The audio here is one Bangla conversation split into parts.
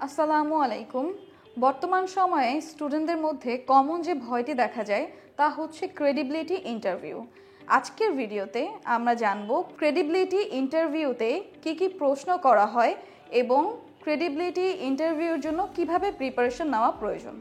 আসসালামু আলাইকুম। বর্তমান সময়ে স্টুডেন্টদের মধ্যে কমন যে ভয়টি দেখা যায় তা হচ্ছে ক্রেডিবিলিটি ইন্টারভিউ। আজকের ভিডিওতে আমরা জানব ক্রেডিবিলিটি ইন্টারভিউতে কি প্রশ্ন করা হয় এবং ক্রেডিবিলিটি ইন্টারভিউর জন্য কিভাবে প্রিপারেশন নেওয়া প্রয়োজন।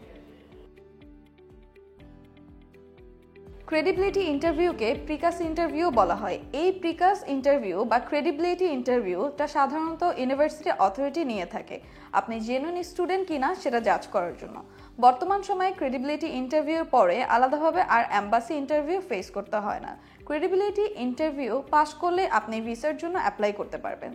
ক্রেডিবিলিটি ইন্টারভিউকে প্রিকাস ইন্টারভিউ বলা হয়। এই প্রিকাস ইন্টারভিউ বা ক্রেডিবিলিটি ইন্টারভিউটা সাধারণত ইউনিভার্সিটি অথরিটি নিয়ে থাকে আপনি জেনুইন স্টুডেন্ট কিনা সেটা জাজ করার জন্য। বর্তমান সময়ে ক্রেডিবিলিটি ইন্টারভিউর পরে আলাদাভাবে আর এম্বাসি ইন্টারভিউ ফেস করতে হয় না। ক্রেডিবিলিটি ইন্টারভিউ পাস করলে আপনি ভিসার জন্য অ্যাপ্লাই করতে পারবেন।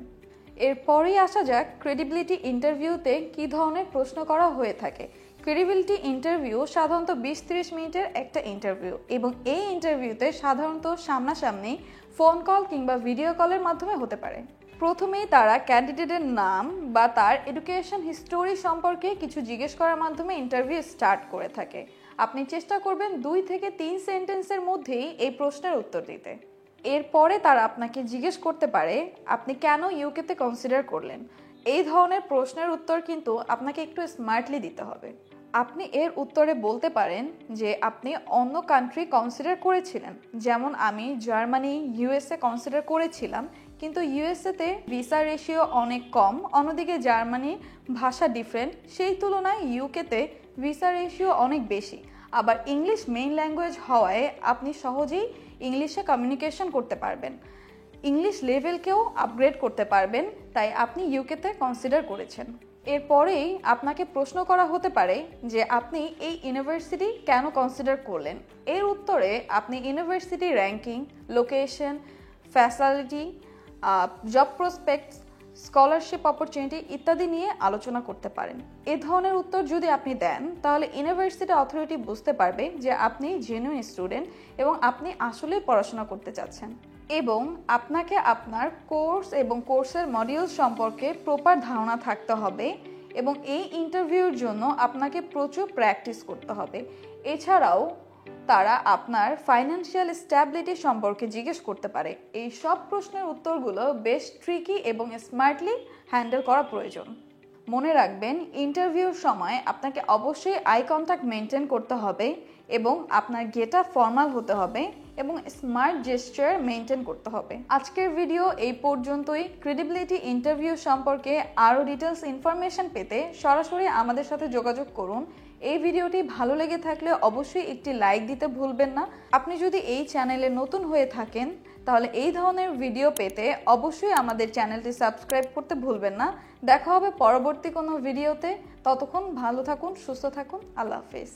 এরপরেই আসা যাক ক্রেডিবিলিটি ইন্টারভিউতে কী ধরনের প্রশ্ন করা হয়ে থাকে। ক্রেডিবিলিটি ইন্টারভিউ সাধারণত 20-30 মিনিটের একটা ইন্টারভিউ এবং এই ইন্টারভিউতে সাধারণত সামনাসামনি ফোন কল কিংবা ভিডিও কলের মাধ্যমে হতে পারে। প্রথমেই তারা ক্যান্ডিডেটের নাম বা তার এডুকেশন হিস্টোরি সম্পর্কে কিছু জিজ্ঞেস করার মাধ্যমে ইন্টারভিউ স্টার্ট করে থাকে। আপনি চেষ্টা করবেন 2 থেকে 3 সেন্টেন্সের মধ্যেই এই প্রশ্নের উত্তর দিতে। এরপরে তারা আপনাকে জিজ্ঞেস করতে পারে আপনি কেন ইউকেতে কনসিডার করলেন। এই ধরনের প্রশ্নের উত্তর কিন্তু আপনাকে একটু স্মার্টলি দিতে হবে। আপনি এর উত্তরে বলতে পারেন যে আপনি অন্য কান্ট্রি কনসিডার করেছিলেন, যেমন আমি জার্মানি, ইউএসএ কনসিডার করেছিলাম, কিন্তু ইউএসএতে ভিসা রেশিও অনেক কম, অন্যদিকে জার্মানি ভাষা ডিফারেন্ট, সেই তুলনায় ইউকেতে ভিসা রেশিও অনেক বেশি। আবার ইংলিশ মেইন ল্যাঙ্গুয়েজ হওয়ায় আপনি সহজেই ইংলিশে কমিউনিকেশন করতে পারবেন, ইংলিশ লেভেলকেও আপগ্রেড করতে পারবেন, তাই আপনি ইউকেতে কনসিডার করেছেন। এরপরেই আপনাকে প্রশ্ন করা হতে পারে যে আপনি এই ইউনিভার্সিটি কেন কনসিডার করলেন। এর উত্তরে আপনি university ranking, location, facility, job prospects, scholarship opportunity ইত্যাদি নিয়ে আলোচনা করতে পারেন। এ ধরনের উত্তর যদি আপনি দেন তাহলে ইউনিভার্সিটি অথরিটি বুঝতে পারবে যে আপনি জেনুইন স্টুডেন্ট এবং আপনি আসলেই পড়াশোনা করতে চাচ্ছেন, এবং আপনাকে আপনার কোর্স এবং কোর্সের মডিউল সম্পর্কে প্রপার ধারণা থাকতে হবে এবং এই ইন্টারভিউর জন্য আপনাকে প্রচুর প্র্যাকটিস করতে হবে। এছাড়াও তারা আপনার ফাইন্যান্সিয়াল স্ট্যাবিলিটি সম্পর্কে জিজ্ঞেস করতে পারে। এই সব প্রশ্নের উত্তরগুলো বেশ ট্রিকি এবং স্মার্টলি হ্যান্ডেল করা প্রয়োজন। মনে রাখবেন, ইন্টারভিউর সময় আপনাকে অবশ্যই আই কন্ট্যাক্ট মেনটেন করতে হবে এবং আপনার গেটআপ ফর্মাল হতে হবে এবং স্মার্ট জেস্চার মেনটেন করতে হবে। আজকের ভিডিও এই পর্যন্তই। ক্রেডিবিলিটি ইন্টারভিউ সম্পর্কে আরও ডিটেলস ইনফরমেশন পেতে সরাসরি আমাদের সাথে যোগাযোগ করুন। এই ভিডিওটি ভালো লেগে থাকলে অবশ্যই একটি লাইক দিতে ভুলবেন না। আপনি যদি এই চ্যানেলে নতুন হয়ে থাকেন তাহলে এই ধরনের ভিডিও পেতে অবশ্যই আমাদের চ্যানেলটি সাবস্ক্রাইব করতে ভুলবেন না। দেখা হবে পরবর্তী কোনো ভিডিওতে। ততক্ষণ ভালো থাকুন, সুস্থ থাকুন। আল্লাহ হাফেজ।